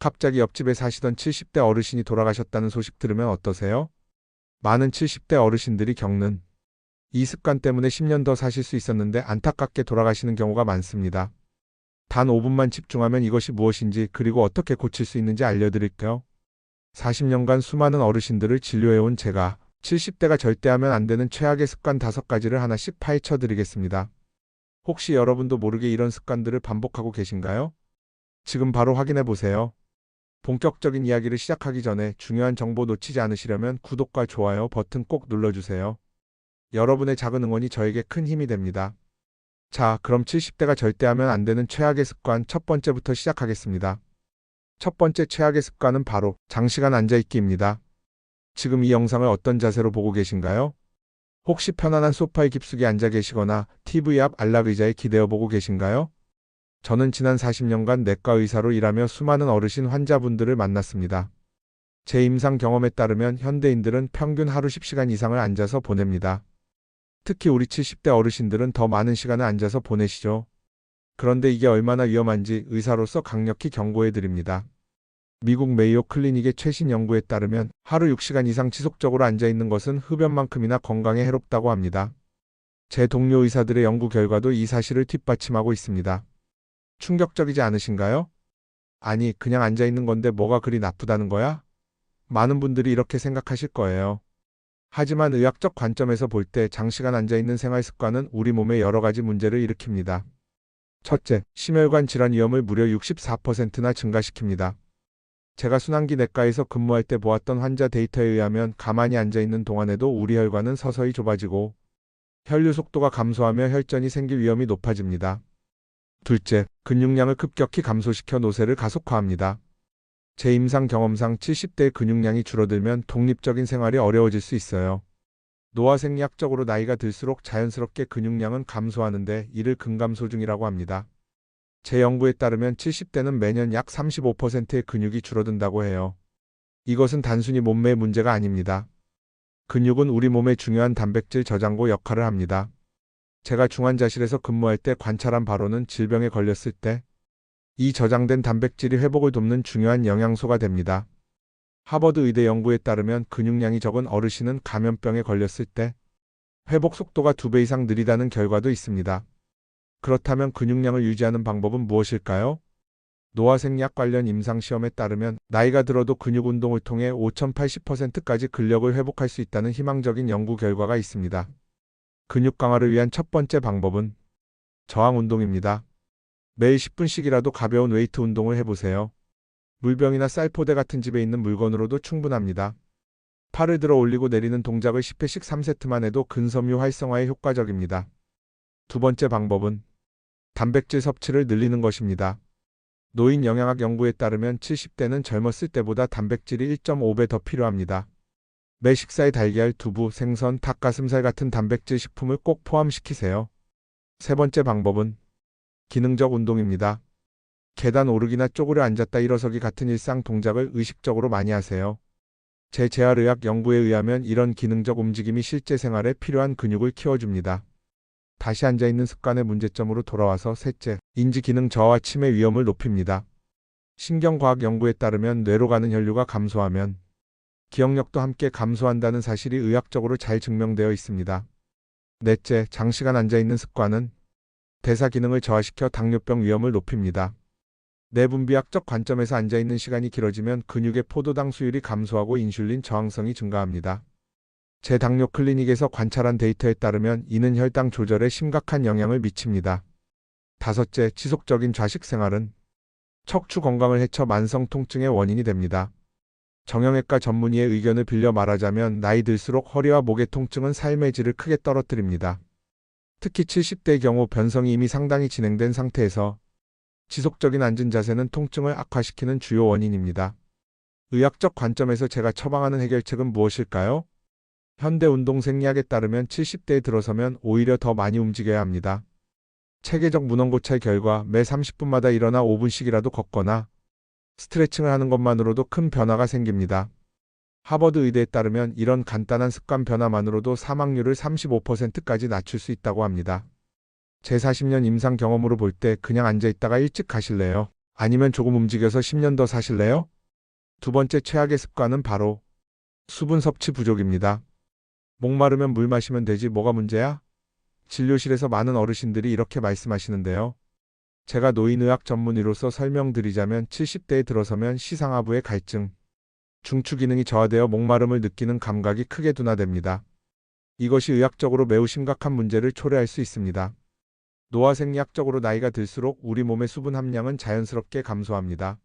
갑자기 옆집에 사시던 70대 어르신이 돌아가셨다는 소식 들으면 어떠세요? 많은 70대 어르신들이 겪는 이 습관 때문에 10년 더 사실 수 있었는데 안타깝게 돌아가시는 경우가 많습니다. 단 5분만 집중하면 이것이 무엇인지 그리고 어떻게 고칠 수 있는지 알려드릴게요. 40년간 수많은 어르신들을 진료해온 제가 70대가 절대 하면 안 되는 최악의 습관 5가지를 하나씩 파헤쳐 드리겠습니다. 혹시 여러분도 모르게 이런 습관들을 반복하고 계신가요? 지금 바로 확인해 보세요. 본격적인 이야기를 시작하기 전에 중요한 정보 놓치지 않으시려면 구독과 좋아요 버튼 꼭 눌러주세요. 여러분의 작은 응원이 저에게 큰 힘이 됩니다. 자, 그럼 70대가 절대 하면 안 되는 최악의 습관 첫 번째부터 시작하겠습니다. 첫 번째 최악의 습관은 바로 장시간 앉아있기입니다. 지금 이 영상을 어떤 자세로 보고 계신가요? 혹시 편안한 소파에 깊숙이 앉아 계시거나 TV 앞 안락 의자에 기대어 보고 계신가요? 저는 지난 40년간 내과 의사로 일하며 수많은 어르신 환자분들을 만났습니다. 제 임상 경험에 따르면 현대인들은 평균 하루 10시간 이상을 앉아서 보냅니다. 특히 우리 70대 어르신들은 더 많은 시간을 앉아서 보내시죠. 그런데 이게 얼마나 위험한지 의사로서 강력히 경고해 드립니다. 미국 메이오 클리닉의 최신 연구에 따르면 하루 6시간 이상 지속적으로 앉아있는 것은 흡연만큼이나 건강에 해롭다고 합니다. 제 동료 의사들의 연구 결과도 이 사실을 뒷받침하고 있습니다. 충격적이지 않으신가요? 아니, 그냥 앉아있는 건데 뭐가 그리 나쁘다는 거야? 많은 분들이 이렇게 생각하실 거예요. 하지만 의학적 관점에서 볼 때 장시간 앉아있는 생활 습관은 우리 몸에 여러 가지 문제를 일으킵니다. 첫째, 심혈관 질환 위험을 무려 64%나 증가시킵니다. 제가 순환기 내과에서 근무할 때 보았던 환자 데이터에 의하면 가만히 앉아있는 동안에도 우리 혈관은 서서히 좁아지고 혈류 속도가 감소하며 혈전이 생길 위험이 높아집니다. 둘째, 근육량을 급격히 감소시켜 노쇠를 가속화합니다. 제 임상 경험상 70대의 근육량이 줄어들면 독립적인 생활이 어려워질 수 있어요. 노화생리학적으로 나이가 들수록 자연스럽게 근육량은 감소하는데 이를 근감소증이라고 합니다. 제 연구에 따르면 70대는 매년 약 35%의 근육이 줄어든다고 해요. 이것은 단순히 몸매의 문제가 아닙니다. 근육은 우리 몸의 중요한 단백질 저장고 역할을 합니다. 제가 중환자실에서 근무할 때 관찰한 바로는 질병에 걸렸을 때 이 저장된 단백질이 회복을 돕는 중요한 영양소가 됩니다. 하버드 의대 연구에 따르면 근육량이 적은 어르신은 감염병에 걸렸을 때 회복 속도가 2배 이상 느리다는 결과도 있습니다. 그렇다면 근육량을 유지하는 방법은 무엇일까요? 노화생리학 관련 임상시험에 따르면 나이가 들어도 근육 운동을 통해 5080%까지 근력을 회복할 수 있다는 희망적인 연구 결과가 있습니다. 근육 강화를 위한 첫 번째 방법은 저항 운동입니다. 매일 10분씩이라도 가벼운 웨이트 운동을 해보세요. 물병이나 쌀포대 같은 집에 있는 물건으로도 충분합니다. 팔을 들어 올리고 내리는 동작을 10회씩 3세트만 해도 근섬유 활성화에 효과적입니다. 두 번째 방법은 단백질 섭취를 늘리는 것입니다. 노인 영양학 연구에 따르면 70대는 젊었을 때보다 단백질이 1.5배 더 필요합니다. 매 식사에 달걀, 두부, 생선, 닭가슴살 같은 단백질 식품을 꼭 포함시키세요. 세 번째 방법은 기능적 운동입니다. 계단 오르기나 쪼그려 앉았다 일어서기 같은 일상 동작을 의식적으로 많이 하세요. 제 재활의학 연구에 의하면 이런 기능적 움직임이 실제 생활에 필요한 근육을 키워줍니다. 다시 앉아있는 습관의 문제점으로 돌아와서 셋째, 인지기능 저하와 치매 위험을 높입니다. 신경과학 연구에 따르면 뇌로 가는 혈류가 감소하면 기억력도 함께 감소한다는 사실이 의학적으로 잘 증명되어 있습니다. 넷째, 장시간 앉아있는 습관은 대사 기능을 저하시켜 당뇨병 위험을 높입니다. 내분비학적 관점에서 앉아있는 시간이 길어지면 근육의 포도당 수율이 감소하고 인슐린 저항성이 증가합니다. 제 당뇨 클리닉에서 관찰한 데이터에 따르면 이는 혈당 조절에 심각한 영향을 미칩니다. 다섯째, 지속적인 좌식 생활은 척추 건강을 해쳐 만성 통증의 원인이 됩니다. 정형외과 전문의의 의견을 빌려 말하자면 나이 들수록 허리와 목의 통증은 삶의 질을 크게 떨어뜨립니다. 특히 70대의 경우 변성이 이미 상당히 진행된 상태에서 지속적인 앉은 자세는 통증을 악화시키는 주요 원인입니다. 의학적 관점에서 제가 처방하는 해결책은 무엇일까요? 현대운동생리학에 따르면 70대에 들어서면 오히려 더 많이 움직여야 합니다. 체계적 문헌고찰 결과 매 30분마다 일어나 5분씩이라도 걷거나 스트레칭을 하는 것만으로도 큰 변화가 생깁니다. 하버드 의대에 따르면 이런 간단한 습관 변화만으로도 사망률을 35%까지 낮출 수 있다고 합니다. 제 40년 임상 경험으로 볼 때 그냥 앉아있다가 일찍 가실래요? 아니면 조금 움직여서 10년 더 사실래요? 두 번째 최악의 습관은 바로 수분 섭취 부족입니다. 목마르면 물 마시면 되지 뭐가 문제야? 진료실에서 많은 어르신들이 이렇게 말씀하시는데요. 제가 노인의학 전문의로서 설명드리자면 70대에 들어서면 시상하부의 갈증, 중추 기능이 저하되어 목마름을 느끼는 감각이 크게 둔화됩니다. 이것이 의학적으로 매우 심각한 문제를 초래할 수 있습니다. 노화생리학적으로 나이가 들수록 우리 몸의 수분 함량은 자연스럽게 감소합니다.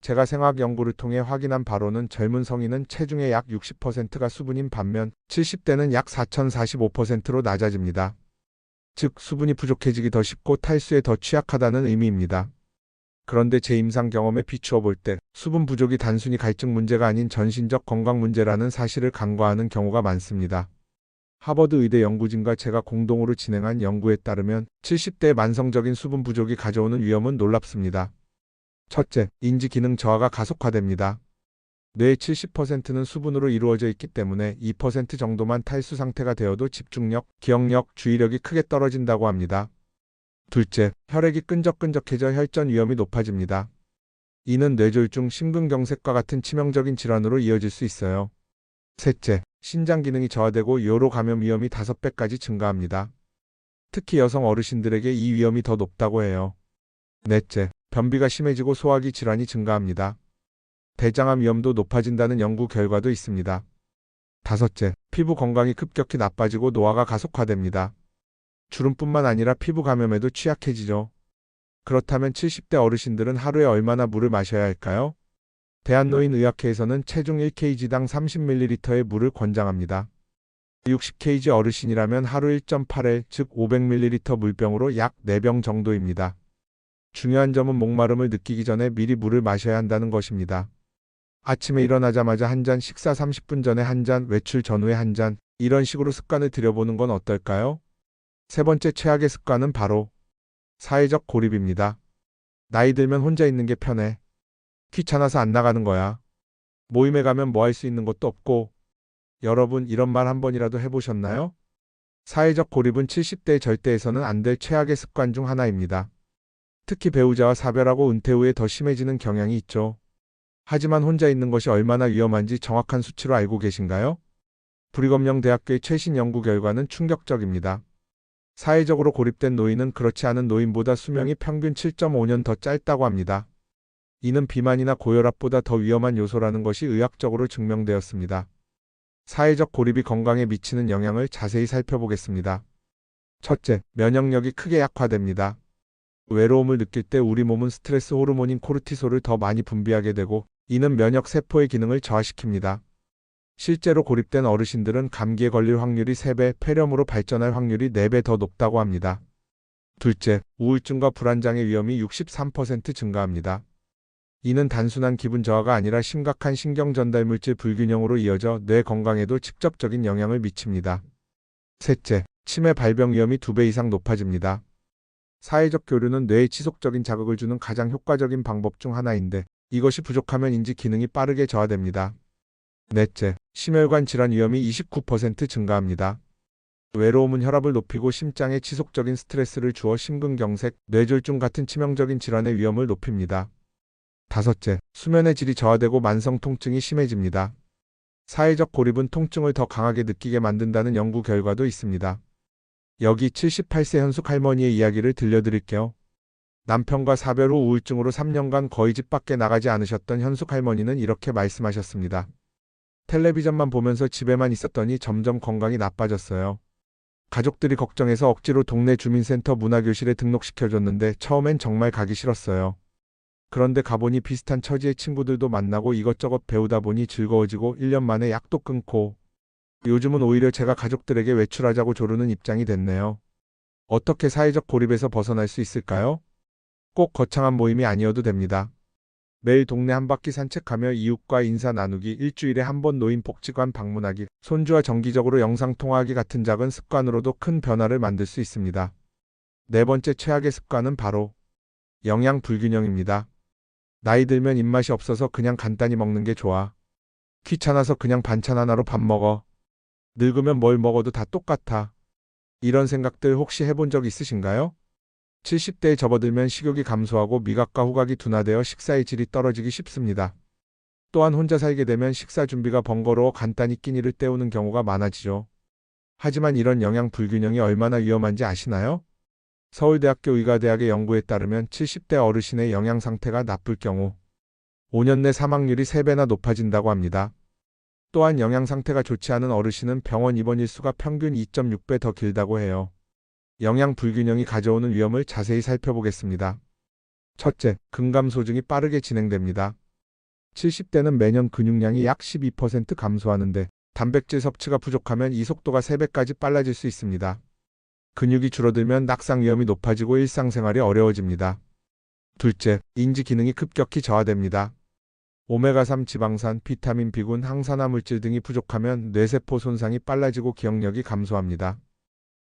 제가 생화학 연구를 통해 확인한 바로는 젊은 성인은 체중의 약 60%가 수분인 반면 70대는 약 4045%로 낮아집니다. 즉 수분이 부족해지기 더 쉽고 탈수에 더 취약하다는 의미입니다. 그런데 제 임상 경험에 비추어 볼 때 수분 부족이 단순히 갈증 문제가 아닌 전신적 건강 문제라는 사실을 간과하는 경우가 많습니다. 하버드 의대 연구진과 제가 공동으로 진행한 연구에 따르면 70대의 만성적인 수분 부족이 가져오는 위험은 놀랍습니다. 첫째, 인지 기능 저하가 가속화됩니다. 뇌의 70%는 수분으로 이루어져 있기 때문에 2% 정도만 탈수 상태가 되어도 집중력, 기억력, 주의력이 크게 떨어진다고 합니다. 둘째, 혈액이 끈적끈적해져 혈전 위험이 높아집니다. 이는 뇌졸중, 심근경색과 같은 치명적인 질환으로 이어질 수 있어요. 셋째, 신장 기능이 저하되고 요로 감염 위험이 5배까지 증가합니다. 특히 여성 어르신들에게 이 위험이 더 높다고 해요. 넷째, 변비가 심해지고 소화기 질환이 증가합니다. 대장암 위험도 높아진다는 연구 결과도 있습니다. 다섯째, 피부 건강이 급격히 나빠지고 노화가 가속화됩니다. 주름뿐만 아니라 피부 감염에도 취약해지죠. 그렇다면 70대 어르신들은 하루에 얼마나 물을 마셔야 할까요? 대한노인의학회에서는 체중 1kg당 30ml의 물을 권장합니다. 60kg 어르신이라면 하루 1.8L, 즉 500ml 물병으로 약 4병 정도입니다. 중요한 점은 목마름을 느끼기 전에 미리 물을 마셔야 한다는 것입니다. 아침에 일어나자마자 한 잔, 식사 30분 전에 한 잔, 외출 전후에 한 잔, 이런 식으로 습관을 들여보는 건 어떨까요? 세 번째 최악의 습관은 바로 사회적 고립입니다. 나이 들면 혼자 있는 게 편해. 귀찮아서 안 나가는 거야. 모임에 가면 뭐 할 수 있는 것도 없고. 여러분 이런 말 한 번이라도 해보셨나요? 사회적 고립은 70대의 절대에서는 안 될 최악의 습관 중 하나입니다. 특히 배우자와 사별하고 은퇴 후에 더 심해지는 경향이 있죠. 하지만 혼자 있는 것이 얼마나 위험한지 정확한 수치로 알고 계신가요? 브리검영대학교의 최신 연구 결과는 충격적입니다. 사회적으로 고립된 노인은 그렇지 않은 노인보다 수명이 평균 7.5년 더 짧다고 합니다. 이는 비만이나 고혈압보다 더 위험한 요소라는 것이 의학적으로 증명되었습니다. 사회적 고립이 건강에 미치는 영향을 자세히 살펴보겠습니다. 첫째, 면역력이 크게 약화됩니다. 외로움을 느낄 때 우리 몸은 스트레스 호르몬인 코르티솔을 더 많이 분비하게 되고 이는 면역 세포의 기능을 저하시킵니다. 실제로 고립된 어르신들은 감기에 걸릴 확률이 3배, 폐렴으로 발전할 확률이 4배 더 높다고 합니다. 둘째, 우울증과 불안장애 위험이 63% 증가합니다. 이는 단순한 기분 저하가 아니라 심각한 신경전달물질 불균형으로 이어져 뇌 건강에도 직접적인 영향을 미칩니다. 셋째, 치매 발병 위험이 2배 이상 높아집니다. 사회적 교류는 뇌에 지속적인 자극을 주는 가장 효과적인 방법 중 하나인데 이것이 부족하면 인지 기능이 빠르게 저하됩니다. 넷째, 심혈관 질환 위험이 29% 증가합니다. 외로움은 혈압을 높이고 심장에 지속적인 스트레스를 주어 심근경색, 뇌졸중 같은 치명적인 질환의 위험을 높입니다. 다섯째, 수면의 질이 저하되고 만성 통증이 심해집니다. 사회적 고립은 통증을 더 강하게 느끼게 만든다는 연구 결과도 있습니다. 여기 78세 현숙 할머니의 이야기를 들려드릴게요. 남편과 사별 후 우울증으로 3년간 거의 집 밖에 나가지 않으셨던 현숙 할머니는 이렇게 말씀하셨습니다. 텔레비전만 보면서 집에만 있었더니 점점 건강이 나빠졌어요. 가족들이 걱정해서 억지로 동네 주민센터 문화교실에 등록시켜줬는데 처음엔 정말 가기 싫었어요. 그런데 가보니 비슷한 처지의 친구들도 만나고 이것저것 배우다 보니 즐거워지고 1년 만에 약도 끊고 요즘은 오히려 제가 가족들에게 외출하자고 조르는 입장이 됐네요. 어떻게 사회적 고립에서 벗어날 수 있을까요? 꼭 거창한 모임이 아니어도 됩니다. 매일 동네 한 바퀴 산책하며 이웃과 인사 나누기, 일주일에 한 번 노인복지관 방문하기, 손주와 정기적으로 영상통화하기 같은 작은 습관으로도 큰 변화를 만들 수 있습니다. 네 번째 최악의 습관은 바로 영양 불균형입니다. 나이 들면 입맛이 없어서 그냥 간단히 먹는 게 좋아. 귀찮아서 그냥 반찬 하나로 밥 먹어. 늙으면 뭘 먹어도 다 똑같아. 이런 생각들 혹시 해본 적 있으신가요? 70대에 접어들면 식욕이 감소하고 미각과 후각이 둔화되어 식사의 질이 떨어지기 쉽습니다. 또한 혼자 살게 되면 식사 준비가 번거로워 간단히 끼니를 때우는 경우가 많아지죠. 하지만 이런 영양 불균형이 얼마나 위험한지 아시나요? 서울대학교 의과대학의 연구에 따르면 70대 어르신의 영양 상태가 나쁠 경우 5년 내 사망률이 3배나 높아진다고 합니다. 또한 영양 상태가 좋지 않은 어르신은 병원 입원 일수가 평균 2.6배 더 길다고 해요. 영양 불균형이 가져오는 위험을 자세히 살펴보겠습니다. 첫째, 근감 소증이 빠르게 진행됩니다. 70대는 매년 근육량이 약 12% 감소하는데 단백질 섭취가 부족하면 이 속도가 3배까지 빨라질 수 있습니다. 근육이 줄어들면 낙상 위험이 높아지고 일상생활이 어려워집니다. 둘째, 인지 기능이 급격히 저하됩니다. 오메가3 지방산, 비타민 B군, 항산화 물질 등이 부족하면 뇌세포 손상이 빨라지고 기억력이 감소합니다.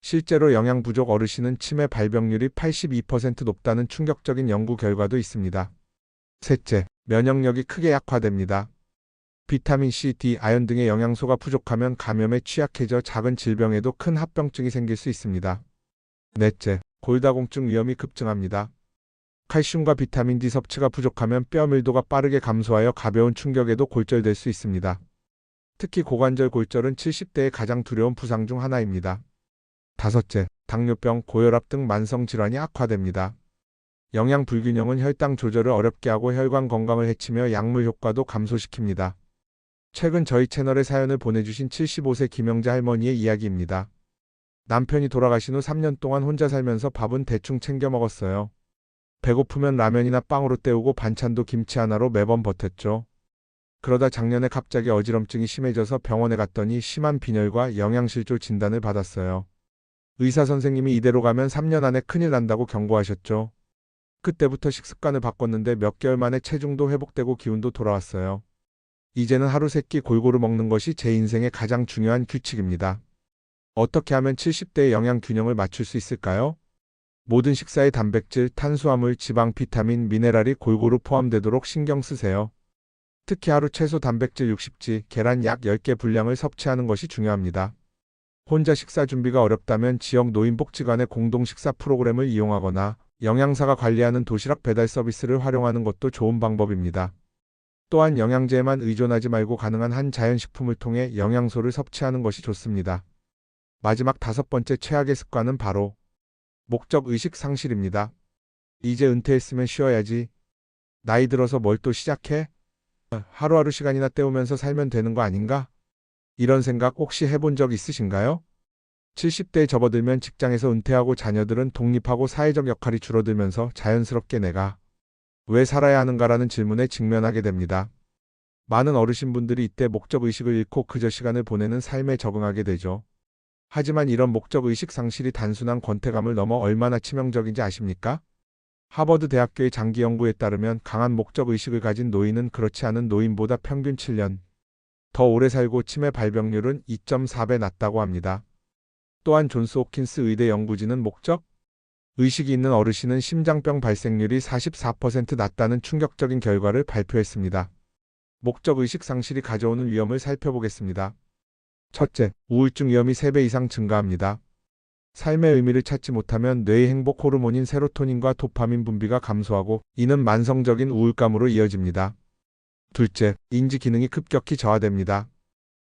실제로 영양 부족 어르신은 치매 발병률이 82% 높다는 충격적인 연구 결과도 있습니다. 셋째, 면역력이 크게 약화됩니다. 비타민 C, D, 아연 등의 영양소가 부족하면 감염에 취약해져 작은 질병에도 큰 합병증이 생길 수 있습니다. 넷째, 골다공증 위험이 급증합니다. 칼슘과 비타민 D 섭취가 부족하면 뼈 밀도가 빠르게 감소하여 가벼운 충격에도 골절될 수 있습니다. 특히 고관절 골절은 70대의 가장 두려운 부상 중 하나입니다. 다섯째, 당뇨병, 고혈압 등 만성 질환이 악화됩니다. 영양 불균형은 혈당 조절을 어렵게 하고 혈관 건강을 해치며 약물 효과도 감소시킵니다. 최근 저희 채널에 사연을 보내주신 75세 김영자 할머니의 이야기입니다. 남편이 돌아가신 후 3년 동안 혼자 살면서 밥은 대충 챙겨 먹었어요. 배고프면 라면이나 빵으로 때우고 반찬도 김치 하나로 매번 버텼죠. 그러다 작년에 갑자기 어지럼증이 심해져서 병원에 갔더니 심한 빈혈과 영양실조 진단을 받았어요. 의사 선생님이 이대로 가면 3년 안에 큰일 난다고 경고하셨죠. 그때부터 식습관을 바꿨는데 몇 개월 만에 체중도 회복되고 기운도 돌아왔어요. 이제는 하루 3끼 골고루 먹는 것이 제 인생의 가장 중요한 규칙입니다. 어떻게 하면 70대의 영양 균형을 맞출 수 있을까요? 모든 식사에 단백질, 탄수화물, 지방, 비타민, 미네랄이 골고루 포함되도록 신경 쓰세요. 특히 하루 최소 단백질 60지, 계란 약 10개 분량을 섭취하는 것이 중요합니다. 혼자 식사 준비가 어렵다면 지역 노인복지관의 공동 식사 프로그램을 이용하거나 영양사가 관리하는 도시락 배달 서비스를 활용하는 것도 좋은 방법입니다. 또한 영양제에만 의존하지 말고 가능한 한 자연식품을 통해 영양소를 섭취하는 것이 좋습니다. 마지막 5번째 최악의 습관은 바로 목적의식 상실입니다. 이제 은퇴했으면 쉬어야지. 나이 들어서 뭘 또 시작해? 하루하루 시간이나 때우면서 살면 되는 거 아닌가? 이런 생각 혹시 해본 적 있으신가요? 70대에 접어들면 직장에서 은퇴하고 자녀들은 독립하고 사회적 역할이 줄어들면서 자연스럽게 내가 왜 살아야 하는가라는 질문에 직면하게 됩니다. 많은 어르신분들이 이때 목적의식을 잃고 그저 시간을 보내는 삶에 적응하게 되죠. 하지만 이런 목적의식 상실이 단순한 권태감을 넘어 얼마나 치명적인지 아십니까? 하버드 대학교의 장기 연구에 따르면 강한 목적의식을 가진 노인은 그렇지 않은 노인보다 평균 7년 더 오래 살고 치매 발병률은 2.4배 낮다고 합니다. 또한 존스 홉킨스 의대 연구진은 목적 의식이 있는 어르신은 심장병 발생률이 44% 낮다는 충격적인 결과를 발표했습니다. 목적의식 상실이 가져오는 위험을 살펴보겠습니다. 첫째, 우울증 위험이 3배 이상 증가합니다. 삶의 의미를 찾지 못하면 뇌의 행복 호르몬인 세로토닌과 도파민 분비가 감소하고 이는 만성적인 우울감으로 이어집니다. 둘째, 인지 기능이 급격히 저하됩니다.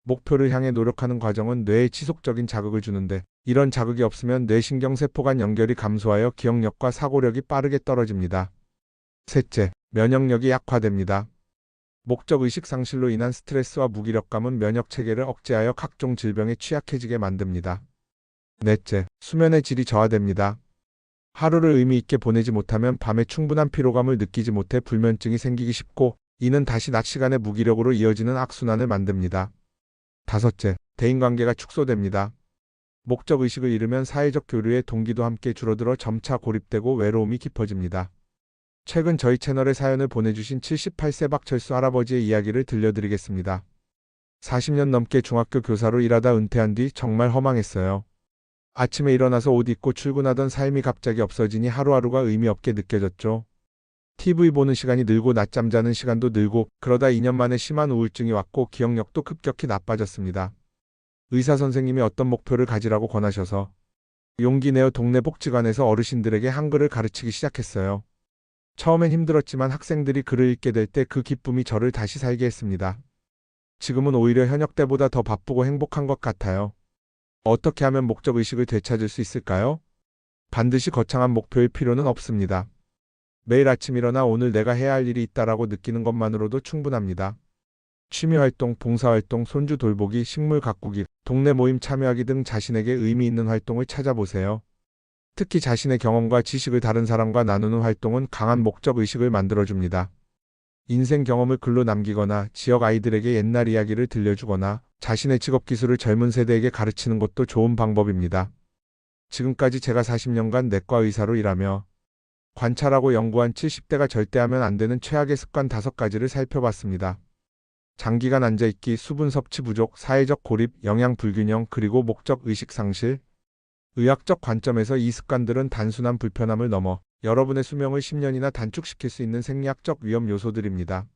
목표를 향해 노력하는 과정은 뇌에 지속적인 자극을 주는데 이런 자극이 없으면 뇌신경세포 간 연결이 감소하여 기억력과 사고력이 빠르게 떨어집니다. 셋째, 면역력이 약화됩니다. 목적의식 상실로 인한 스트레스와 무기력감은 면역체계를 억제하여 각종 질병에 취약해지게 만듭니다. 넷째, 수면의 질이 저하됩니다. 하루를 의미 있게 보내지 못하면 밤에 충분한 피로감을 느끼지 못해 불면증이 생기기 쉽고 이는 다시 낮 시간에 무기력으로 이어지는 악순환을 만듭니다. 다섯째, 대인관계가 축소됩니다. 목적의식을 잃으면 사회적 교류의 동기도 함께 줄어들어 점차 고립되고 외로움이 깊어집니다. 최근 저희 채널에 사연을 보내주신 78세 박철수 할아버지의 이야기를 들려드리겠습니다. 40년 넘게 중학교 교사로 일하다 은퇴한 뒤 정말 허망했어요. 아침에 일어나서 옷 입고 출근하던 삶이 갑자기 없어지니 하루하루가 의미 없게 느껴졌죠. TV 보는 시간이 늘고 낮잠 자는 시간도 늘고 그러다 2년 만에 심한 우울증이 왔고 기억력도 급격히 나빠졌습니다. 의사 선생님이 어떤 목표를 가지라고 권하셔서 용기 내어 동네 복지관에서 어르신들에게 한글을 가르치기 시작했어요. 처음엔 힘들었지만 학생들이 글을 읽게 될 때 그 기쁨이 저를 다시 살게 했습니다. 지금은 오히려 현역 때보다 더 바쁘고 행복한 것 같아요. 어떻게 하면 목적의식을 되찾을 수 있을까요? 반드시 거창한 목표일 필요는 없습니다. 매일 아침 일어나 오늘 내가 해야 할 일이 있다라고 느끼는 것만으로도 충분합니다. 취미활동, 봉사활동, 손주 돌보기, 식물 가꾸기, 동네 모임 참여하기 등 자신에게 의미 있는 활동을 찾아보세요. 특히 자신의 경험과 지식을 다른 사람과 나누는 활동은 강한 목적의식을 만들어줍니다. 인생 경험을 글로 남기거나 지역 아이들에게 옛날 이야기를 들려주거나 자신의 직업 기술을 젊은 세대에게 가르치는 것도 좋은 방법입니다. 지금까지 제가 40년간 내과 의사로 일하며 관찰하고 연구한 70대가 절대 하면 안 되는 최악의 습관 5가지를 살펴봤습니다. 장기간 앉아있기, 수분 섭취 부족, 사회적 고립, 영양 불균형, 그리고 목적 의식 상실. 의학적 관점에서 이 습관들은 단순한 불편함을 넘어 여러분의 수명을 10년이나 단축시킬 수 있는 생리학적 위험 요소들입니다.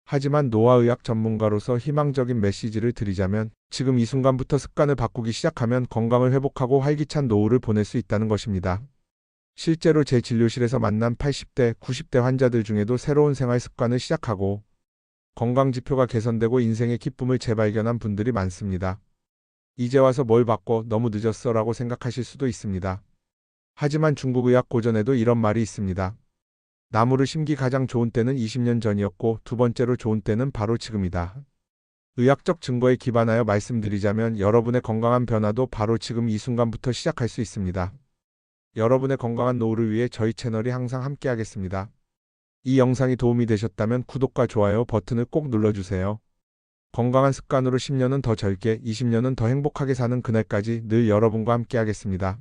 하지만 노화의학 전문가로서 희망적인 메시지를 드리자면 지금 이 순간부터 습관을 바꾸기 시작하면 건강을 회복하고 활기찬 노후를 보낼 수 있다는 것입니다. 실제로 제 진료실에서 만난 80대, 90대 환자들 중에도 새로운 생활 습관을 시작하고 건강 지표가 개선되고 인생의 기쁨을 재발견한 분들이 많습니다. 이제 와서 뭘 바꿔 너무 늦었어 라고 생각하실 수도 있습니다. 하지만 중국 의학 고전에도 이런 말이 있습니다. 나무를 심기 가장 좋은 때는 20년 전이었고 두 번째로 좋은 때는 바로 지금이다. 의학적 증거에 기반하여 말씀드리자면 여러분의 건강한 변화도 바로 지금 이 순간부터 시작할 수 있습니다. 여러분의 건강한 노후를 위해 저희 채널이 항상 함께하겠습니다. 이 영상이 도움이 되셨다면 구독과 좋아요 버튼을 꼭 눌러주세요. 건강한 습관으로 10년은 더 젊게, 20년은 더 행복하게 사는 그날까지 늘 여러분과 함께하겠습니다.